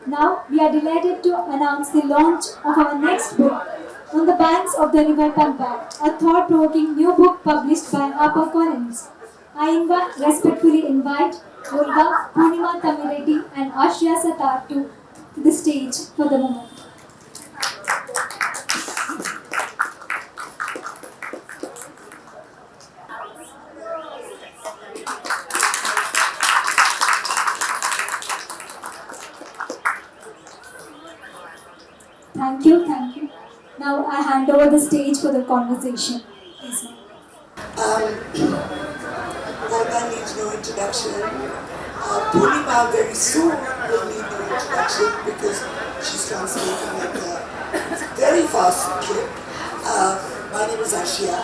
Now, we are delighted to announce the launch of our next book, On the Banks of the River Pampa, a thought-provoking new book published by Harper. I respectfully invite Volga, Purnima Tamireddy and Ashya Satar to the stage for the moment. Thank you. Now I hand over the stage for the conversation. Please, ma'am. Volga needs no introduction. Purnima very soon will need no introduction because she's translating at a very fast clip. My name is Ashia.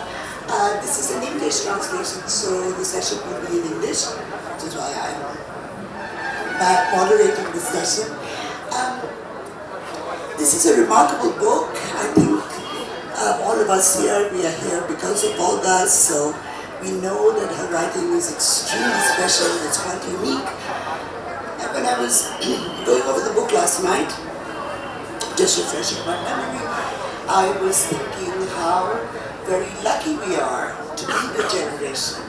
This is an English translation, so the session will be in English, which is why I'm moderating this session. This is a remarkable book. I think all of us here, we are here because of Volga, so we know that her writing is extremely special, it's quite unique. And when I was going over the book last night, just refreshing my memory, I was thinking how very lucky we are to be the generation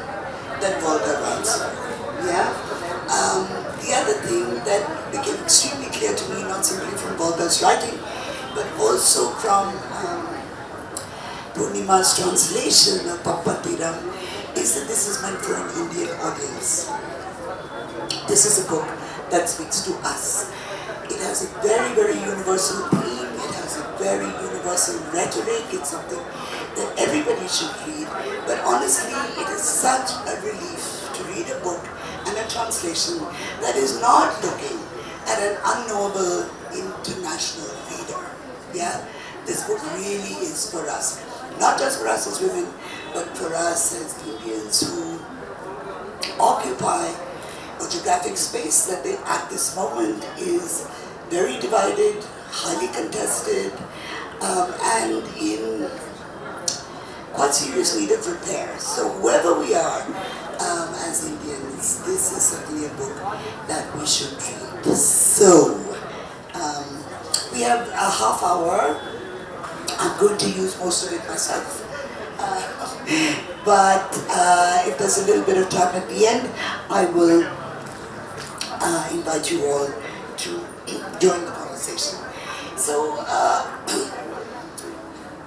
that Volga writes for. Yeah? The other thing that became extremely clear to me, not simply from Volga's writing, but also from Purnima's translation of Pampa, is that this is meant for an Indian audience. This is a book that speaks to us. It has a very, very universal theme. It has a very universal rhetoric. It's something that everybody should read. But honestly, it is such a relief to read a book and a translation that is not looking at an unknowable international reader. Yeah, this book really is for us. Not just for us as women, but for us as Indians who occupy a geographic space that at this moment is very divided, highly contested, and in quite serious need of repair. So whoever we are as Indians, this is certainly a book that we should read. So, we have a half hour. I'm going to use most of it myself. But if there's a little bit of time at the end, I will invite you all to join the conversation. So,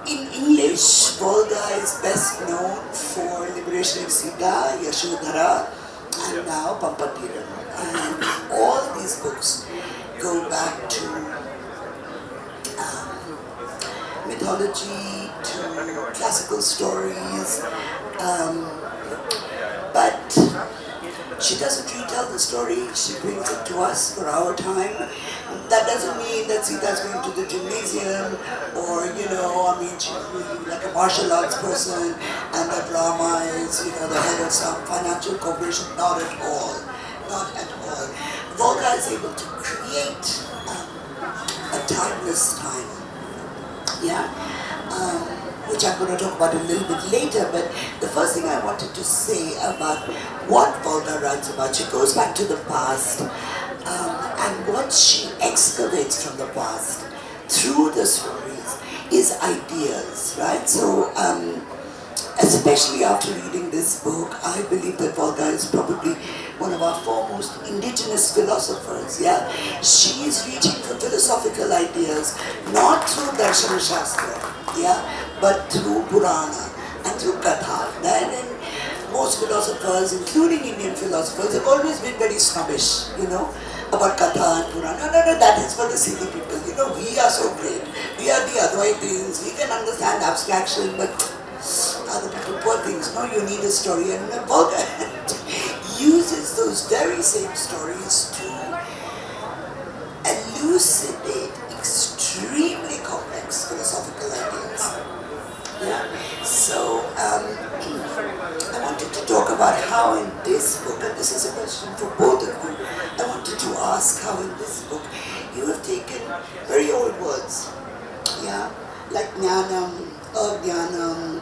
in English, Volga is best known for Liberation of Sita, Yashodhara, and now Pampa. And all these books go back to mythology, to classical stories, but she doesn't retell the story, she brings it to us for our time. That doesn't mean that Sita's going to the gymnasium or, she's really like a martial arts person and that Rama is, the head of some financial corporation. Not at all. Not at all. Volga is able to create a timeless time. Yeah, which I'm going to talk about a little bit later, but the first thing I wanted to say about what Volga writes about, she goes back to the past, and what she excavates from the past through the stories is ideas, right? So, especially after reading this book, I believe that Volga is probably one of our foremost indigenous philosophers, yeah? She is reaching for philosophical ideas, not through Darshana Shastra, yeah? But through Purana and through Katha. And most philosophers, including Indian philosophers, have always been very snobbish, about Katha and Purana. No, that is for the silly people. We are so great. We are the Advaitins. We can understand abstraction, but other people, poor things. No, you need a story. And Volga uses those very same stories to elucidate extremely complex philosophical ideas. Yeah. So I wanted to talk about how in this book, and this is a question for both of you, I wanted to ask how in this book you have taken very old words, yeah, like Jnanam, Ajnanam,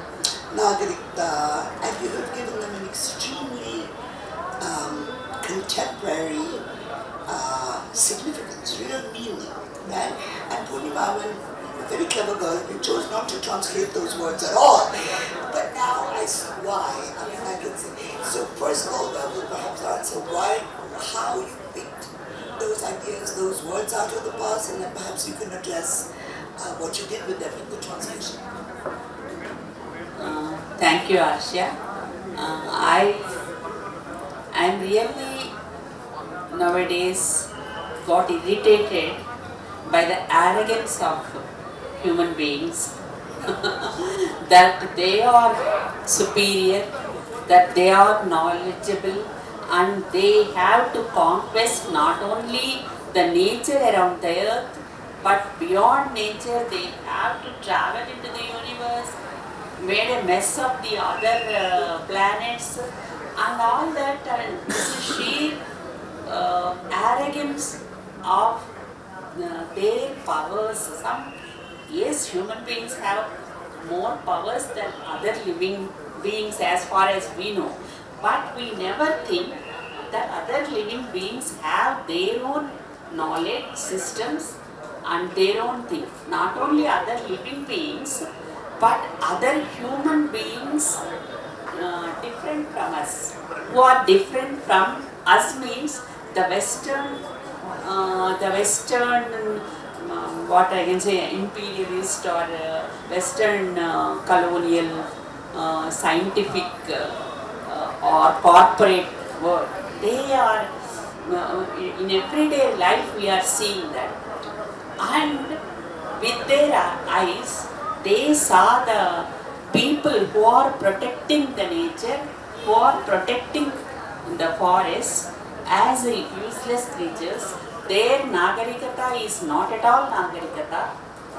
Nagarikta, and you have given them an extremely contemporary significance, real meaning. Right? And Purnima, a very clever girl, you chose not to translate those words at all. But now I see why. I mean, I can say. So first of all, I will perhaps answer why, how you picked those ideas, those words out of the past, and then perhaps you can address what you did with them in the translation. Thank you, Asha. I'm really nowadays got irritated by the arrogance of human beings that they are superior, that they are knowledgeable, and they have to conquest not only the nature around the earth, but beyond nature they have to travel into the universe, made a mess of the other planets and all that, and this is sheer arrogance of their powers. Yes, human beings have more powers than other living beings as far as we know, but we never think that other living beings have their own knowledge systems and their own thing. Not only other living beings, but other human beings different from us. Who are different from us means the Western, what I can say, imperialist or Western colonial, scientific or corporate world. They are, in everyday life we are seeing that. And with their eyes, they saw the people who are protecting the nature, who are protecting the forest as useless creatures. Their Nagarikata is not at all Nagarikata.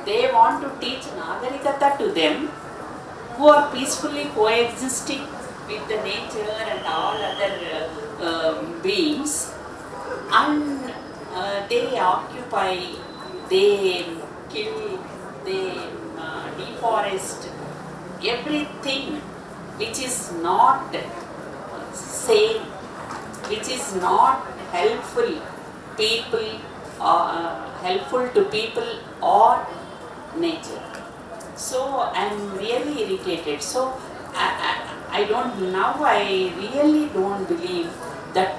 They want to teach Nagarikata to them who are peacefully coexisting with the nature and all other beings, and they occupy, they kill, they deforest everything which is not sane, which is not helpful helpful to people or nature. So I am really irritated. So I really don't believe that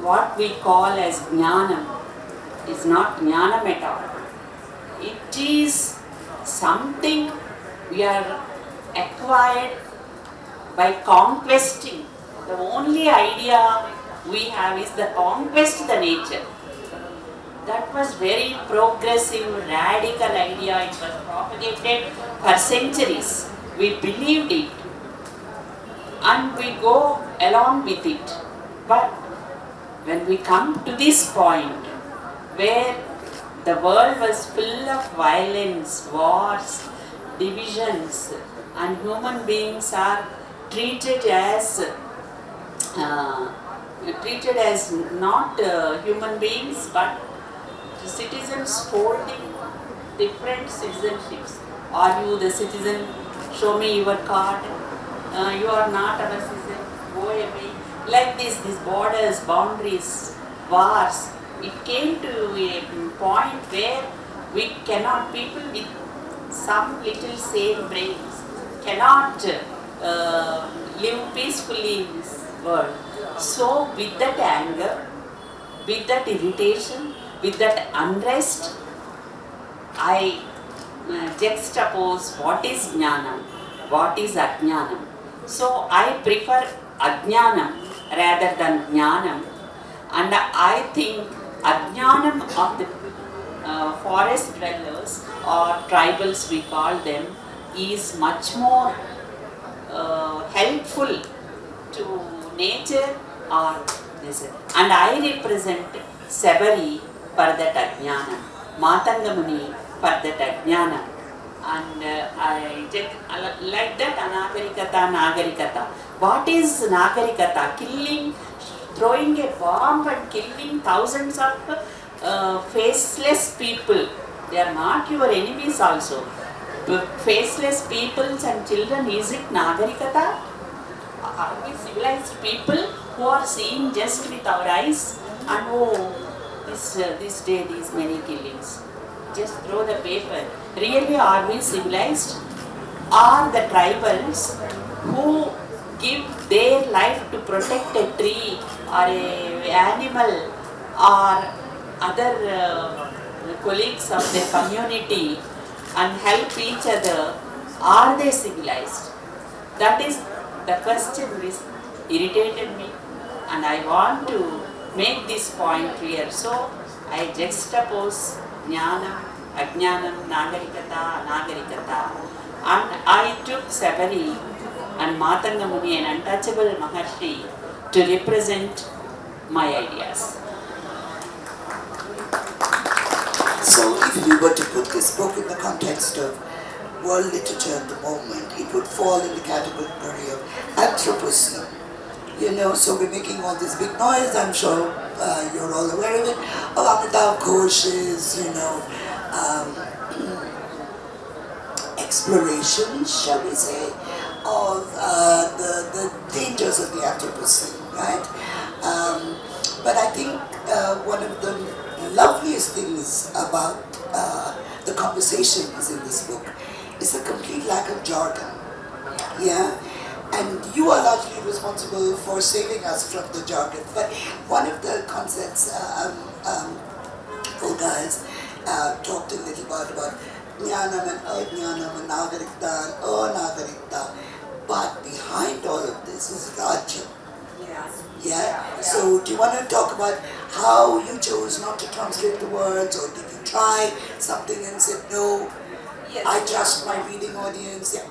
what we call as jnanam is not jnanam at all. It is something we are acquired by conquesting. The only idea we have is the conquest the nature. That was very progressive, radical idea. It was propagated for centuries. We believed it and we go along with it. But when we come to this point where the world was full of violence, wars, divisions, and human beings are treated as not human beings but citizens holding different citizenships. Are you the citizen? Show me your card. You are not our citizen. Go away. Like this, these borders, boundaries, wars. It came to a point where we cannot, people with some little sane brains cannot live peacefully in this world. So with that anger, with that irritation, with that unrest, I juxtapose what is jnanam, what is ajnanam. So I prefer ajnanam rather than jnanam, and I think ajnanam of the forest dwellers or tribals we call them is much more helpful to nature or this. And I represent Sabari for that ajnana, Matangamuni for that ajnana, and I just like that Nagarikata. What is Nagarikata? Killing, throwing a bomb and killing thousands of faceless people. They are not your enemies also. Faceless peoples and children, is it Nagarikata? Are we civilized people who are seeing just with our eyes and oh, this day these many killings. Just throw the paper. Really, are we civilized? Are the tribals who give their life to protect a tree or a animal or other colleagues of the community and help each other, are they civilized? That is the question which irritated me, and I want to make this point clear. So I juxtapose jnana, ajnanam, nagarikata, anagarikata, and I took Sabari and Matanga Muni, an untouchable Maharshi, to represent my ideas. So if you were to put this book in the context of world literature at the moment, it would fall in the category of Anthropocene. You know, so we're making all this big noise, I'm sure you're all aware of it, of Amitav Ghosh's, you know, explorations, shall we say, of the dangers of the Anthropocene, right? But I think one of the loveliest things about the conversations in this book is a complete lack of jargon, yeah? And you are largely responsible for saving us from the jargon. But one of the concepts Volga has talked a little bit about jnanam and ajnanam and nagarikta and anagarikta. But behind all of this is Rajya. Yeah? So do you want to talk about how you chose not to translate the words, or did you try something and said no, I trust my reading audience? Yeah.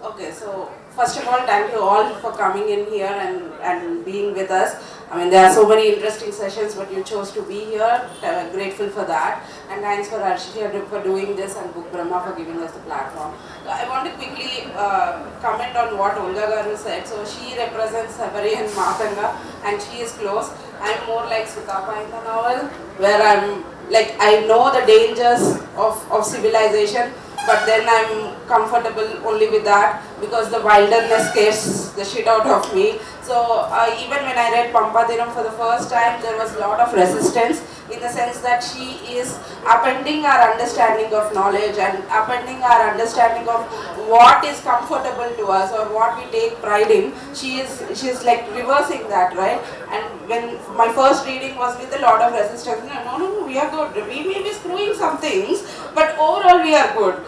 Okay, so first of all, thank you all for coming in here and being with us. I mean, there are so many interesting sessions, but you chose to be here. Grateful for that. And thanks for Arshita for doing this, and Book Brahma for giving us the platform. So I want to quickly comment on what Olga Garu said. So she represents Sabari and Matanga, and she is close. I'm more like Sutapa in the novel, where I'm like, I know the dangers of civilization, but then I'm comfortable only with that because the wilderness scares the shit out of me. So even when I read Pampa for the first time, there was a lot of resistance, in the sense that she is upending our understanding of knowledge and upending our understanding of what is comfortable to us or what we take pride in. She's like reversing that, right? And when my first reading was with a lot of resistance, no, we are good. We may be screwing some things, but overall we are good.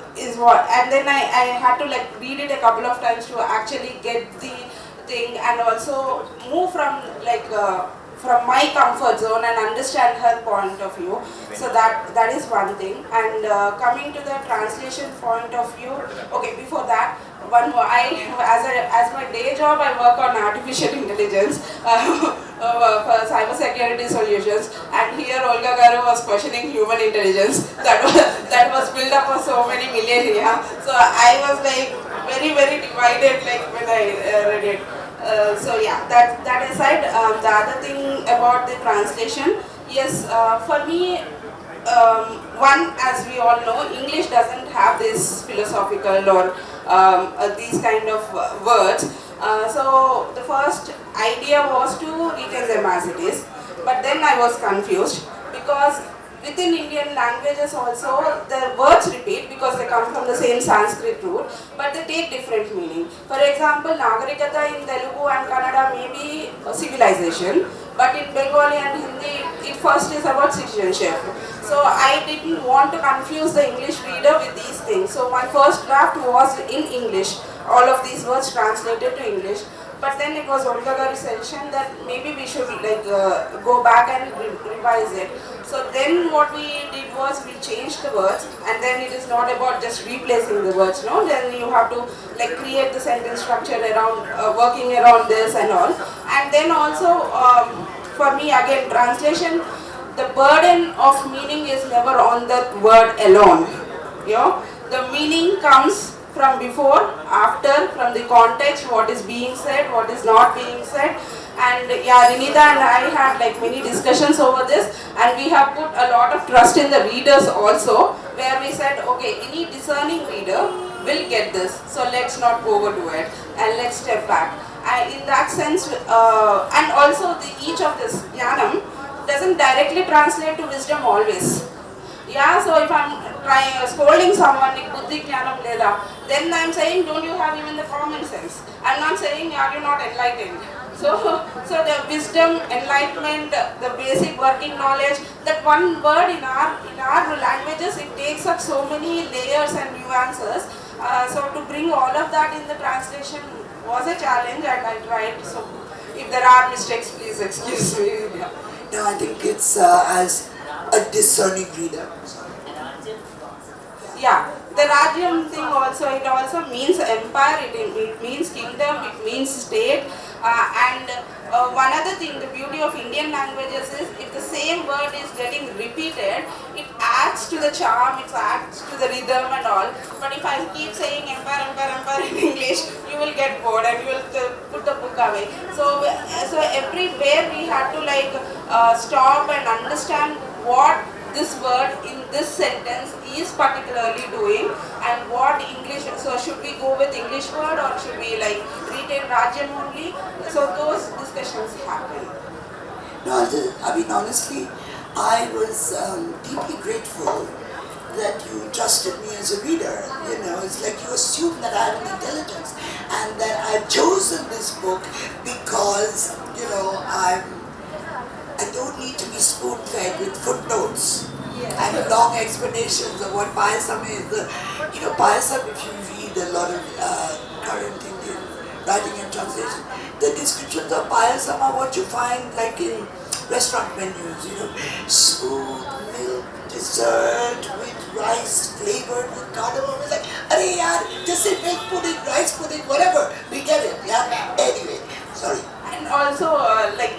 And then I had to like read it a couple of times to actually get the thing, and also move from like from my comfort zone and understand her point of view. So that is one thing. And coming to the translation point of view, okay, before that, one more. As my day job, I work on artificial intelligence for cybersecurity solutions, and here Olga Garu was questioning human intelligence that was built up for so many millennia. So I was like very, very divided like when I read it. So yeah, that aside, the other thing about the translation, yes, for me, one, as we all know, English doesn't have this philosophical or these kind of words. So the first idea was to retain them as it is, but then I was confused because within Indian languages also the words repeat because they come from the same Sanskrit root, but they take different meaning. For example, Nagarikata in Telugu and Kannada may be civilization, but in Bengali and Hindi it first is about citizenship. So I didn't want to confuse the English reader with these things. So my first draft was in English, all of these words translated to English. But then it was Olga Garu's suggestion that maybe we should like go back and revise it. So then what we did was we changed the words, and then it is not about just replacing the words, no? Then you have to like create the sentence structure around working around this and all. And then also for me again, translation, the burden of meaning is never on the word alone. You know, the meaning comes from before, after, from the context, what is being said, what is not being said. And yeah, Rinita and I had like many discussions over this, and we have put a lot of trust in the readers also, where we said, okay, any discerning reader will get this, so let's not overdo it and let's step back. In that sense, and also each of this jnanam doesn't directly translate to wisdom always. Yeah, so if I'm scolding someone, buddhi jnanam leda, then I'm saying, don't you have even the common sense? I'm not saying, are you not enlightened? So the wisdom, enlightenment, the basic working knowledge, that one word in our languages, it takes up so many layers and nuances. So to bring all of that in the translation was a challenge, and I tried. So if there are mistakes, please excuse me. Yeah. No, I think it's as a discerning reader. Yeah, the Rajyam thing also, it also means empire, it means kingdom, it means state. And one other thing, the beauty of Indian languages is if the same word is getting repeated, it adds to the charm, it adds to the rhythm and all. But if I keep saying empire, empire, empire in English, you will get bored and you will put the book away. So everywhere we had to stop and understand what this word in this sentence is particularly doing and what English, so should we go with English word or should we retain Rajyam only? So those discussions happen. No, I mean honestly, I was deeply grateful that you trusted me as a reader. You know, it's like you assume that I have an intelligence and that I've chosen this book because, you know, I don't need to be spoon-fed with footnotes and long explanations of what Payasam is. You know, Payasam, if you read a lot of current Indian writing and translation, the descriptions of Payasam are what you find like in restaurant menus, you know, smooth milk dessert with rice flavored with cardamom. It's like, arey yaar, just say milk pudding, rice pudding, whatever, we get it, yeah? Anyway, sorry. And also,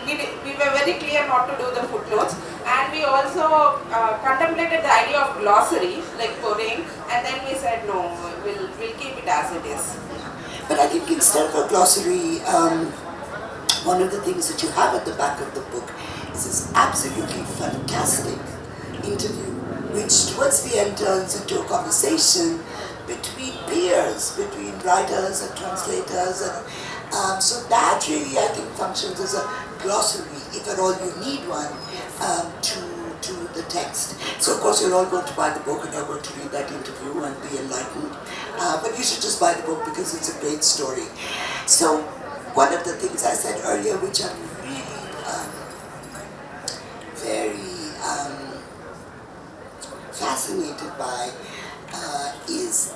we were very clear not to do the footnotes, and we also contemplated the idea of glossary, like coding, and then we said no, we'll keep it as it is. But I think instead of a glossary, one of the things that you have at the back of the book is this absolutely fantastic interview, which towards the end turns into a conversation between peers, between writers and translators, and so that really I think functions as a glossary, if at all you need one, to the text. So of course you're all going to buy the book and you're going to read that interview and be enlightened, but you should just buy the book because it's a great story. So one of the things I said earlier, which I'm really very fascinated by, is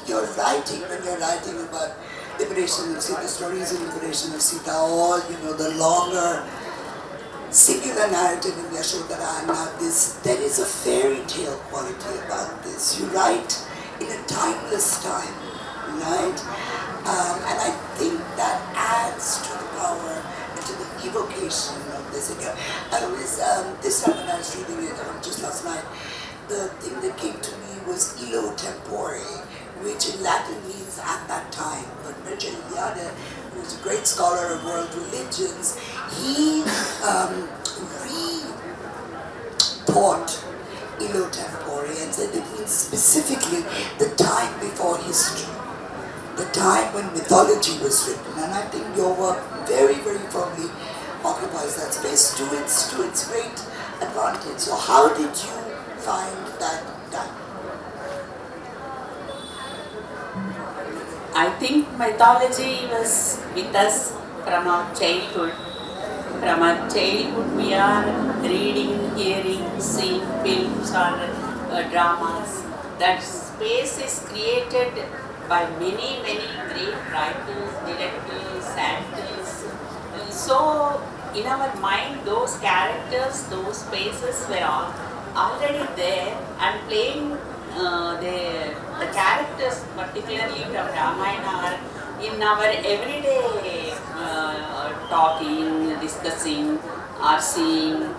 your writing, when you're writing about liberation of Sita, stories of liberation of Sita, all, you know, the longer singular narrative in Yashodharana, there is a fairy tale quality about this. You write in a timeless time, right? And I think that adds to the power and to the evocation of this. I was, this time when I was reading it, just last night, the thing that came to me was illo tempore, which in Latin means at that time. But Mircea Eliade, who was a great scholar of world religions, he re-thought illo tempore and said it means specifically the time before history, the time when mythology was written. And I think your work very, very firmly occupies that space to its great advantage. So how did you find that done? I think mythology was with us from our childhood. From our childhood we are reading, hearing, seeing films or dramas. That space is created by many, many great writers, directors, actors. So in our mind those characters, those spaces were already there and playing the characters, particularly from Ramayana, are in our everyday talking, discussing, or seeing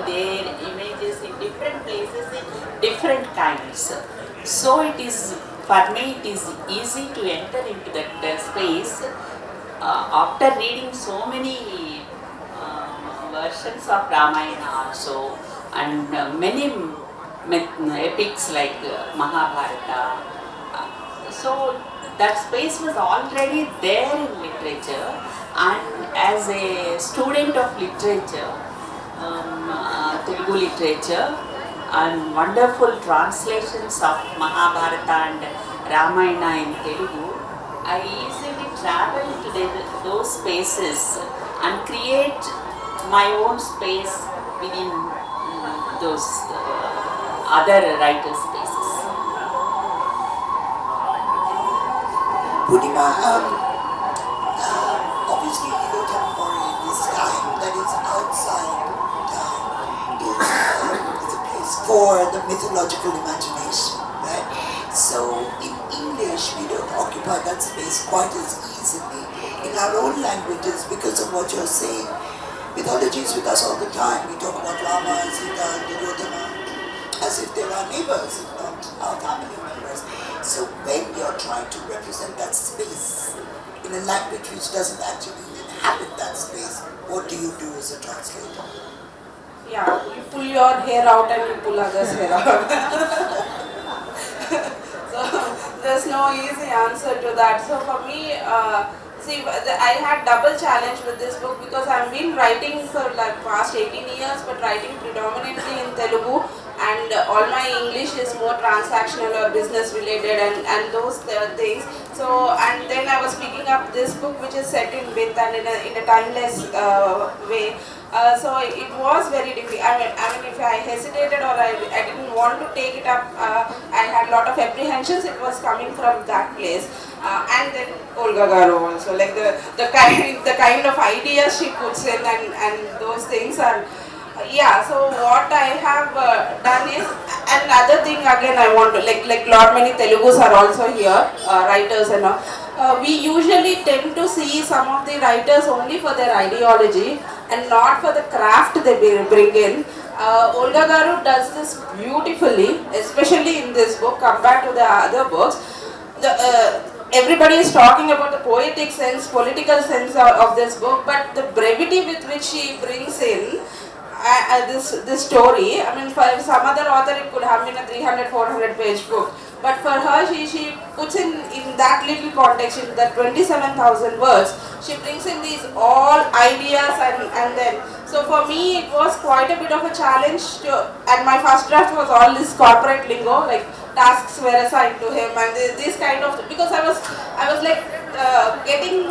their images in different places in different kinds. So it is, for me, it is easy to enter into that space after reading so many versions of Ramayana also, and many epics like Mahabharata. So that space was already there in literature, and as a student of literature, Telugu literature, and wonderful translations of Mahabharata and Ramayana in Telugu, I easily travel to those spaces and create my own space within those other writers' spaces. Purnima, obviously Contemporary, this time that is outside time, is a place for the mythological imagination, right? So in English, we don't occupy that space quite as easily in our own languages because of what you're saying. Mythology is with us all the time. We talk about Rama, Sita, Duryodhana, as if they're our neighbors, if not our family members. So when you're trying to represent that space in a language which doesn't actually inhabit that space, what do you do as a translator? Yeah, you pull your hair out and you pull others' hair out. So there's no easy answer to that. So for me, see, I had double challenge with this book because I've been writing for like past 18 years, but writing predominantly in Telugu, and all my English is more transactional or business related and those things. So, and then I was picking up this book which is set in myth and in a timeless way. So it was very difficult. I mean, if I hesitated or I didn't want to take it up, I had a lot of apprehensions. It was coming from that place, and then Volga Garu also, like the kind of ideas she puts in and those things are. Yeah, so what I have done is, another thing again I want to, like lot many Telugus are also here, writers and all. We usually tend to see some of the writers only for their ideology and not for the craft they bring in. Volga Garu does this beautifully, especially in this book compared to the other books. Everybody is talking about the poetic sense, political sense of this book, but the brevity with which she brings in this story. I mean, for some other author it could have been a 300-400 page book, but for her she puts in that little context, in that 27,000 words, she brings in these all ideas and then, so for me it was quite a bit of a challenge to, and my first draft was all this corporate lingo, like tasks were assigned to him and this kind of, because I was like getting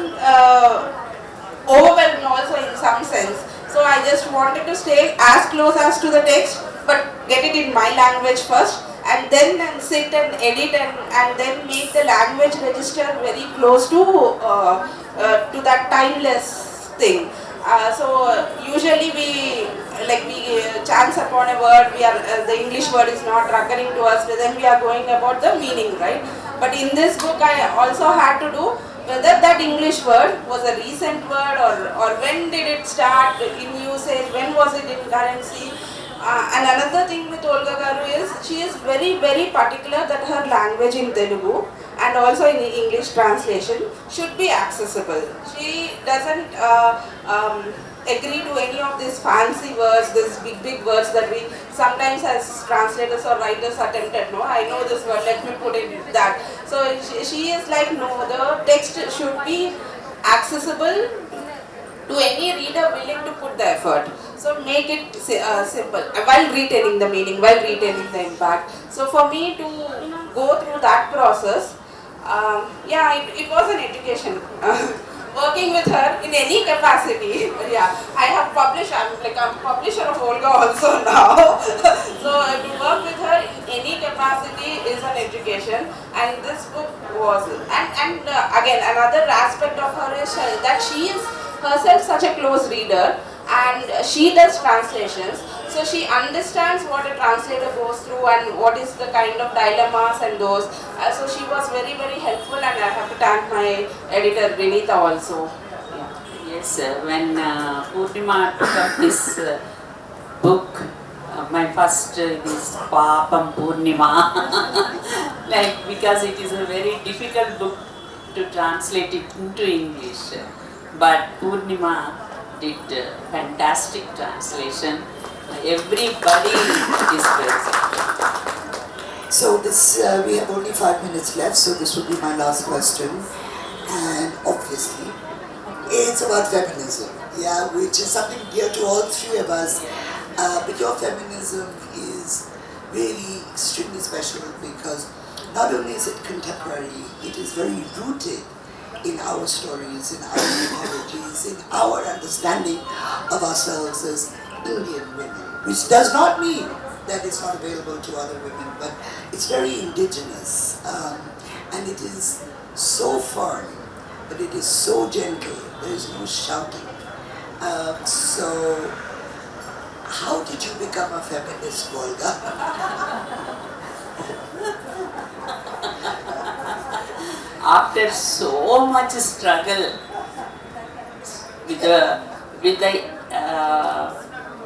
overwhelmed also in some sense. So I just wanted to stay as close as to the text, but get it in my language first, and then sit and edit and then make the language register very close to that timeless thing. So usually we chance upon a word, we are the English word is not recurring to us, then we are going about the meaning, right? But in this book I also had to do whether that English word was a recent word or when did it start in usage, when was it in currency. And another thing with Volga Garu is she is very, very particular that her language in Telugu and also in English translation should be accessible. She doesn't agree to any of these fancy words, these big words that we sometimes as translators or writers are tempted. No, I know this word, let me put it that. So she is like, no, the text should be accessible to any reader willing to put the effort. So make it simple while retaining the meaning, while retaining the impact. So for me to go through that process, it was an education. Working with her in any capacity, I have published, I'm a publisher of Volga also now. So to work with her in any capacity is an education, and this book was, and again another aspect of her is that she is herself such a close reader, and she does translations, so she understands what a translator goes through and what is the kind of dilemmas and those. So she was very, very helpful, and I have to thank my editor Vinita also. Yeah. Yes, when Purnima took up this book, my first is Papam Purnima, because it is a very difficult book to translate it into English. But Purnima did fantastic translation. Everybody is present. So this we have only 5 minutes left, so this will be my last question, and obviously it's about feminism, yeah, which is something dear to all three of us. But your feminism is really extremely special because not only is it contemporary, it is very rooted in our stories, in our mythologies, in our understanding of ourselves as Indian women, which does not mean that it's not available to other women, but it's very indigenous, and it is so firm, but it is so gentle. There is no shouting. So, how did you become a feminist, Volga? After so much struggle with the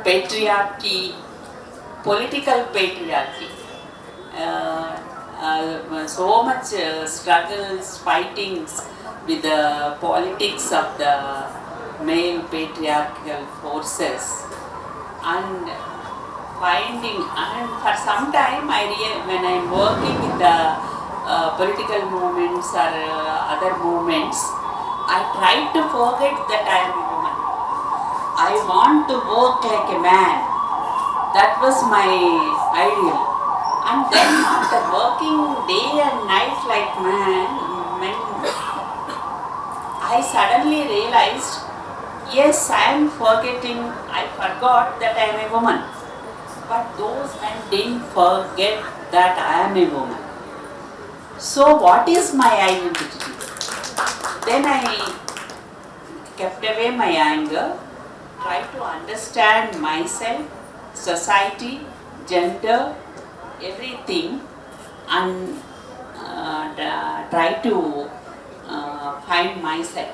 patriarchy, political patriarchy, so much struggles, fightings with the politics of the male patriarchal forces, and for some time when I am working with the political movements or other movements, I try to forget that I am a woman. I want to work like a man. That was my ideal. And then after working day and night like men, I suddenly realized, yes, I forgot that I am a woman. But those men didn't forget that I am a woman. So what is my identity? Then I kept away my anger, tried to understand myself, society, gender, everything, and try to find myself.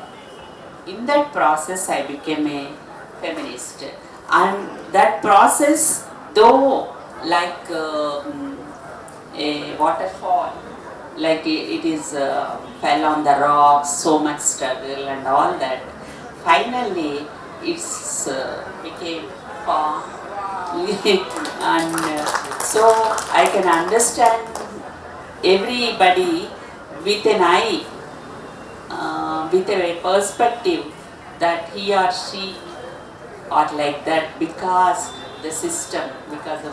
In that process, I became a feminist. And that process, though like a waterfall, like it is fell on the rocks, so much struggle and all that, finally it's became calm. And so I can understand everybody with an eye, with a perspective that he or she are like that because of the system, because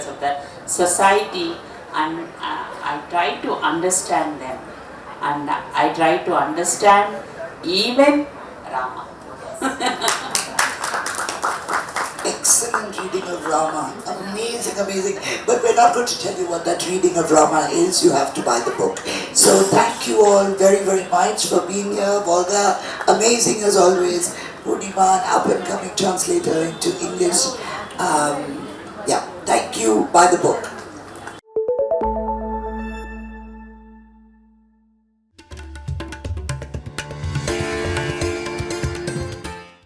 of the society, and I try to understand them, and I try to understand even Rama. Excellent reading of Rama. Amazing, amazing. But we're not going to tell you what that reading of Rama is. You have to buy the book. So thank you all very, very much for being here. Volga, amazing as always. Purnima, an up-and-coming translator into English. Yeah, thank you. Buy the book.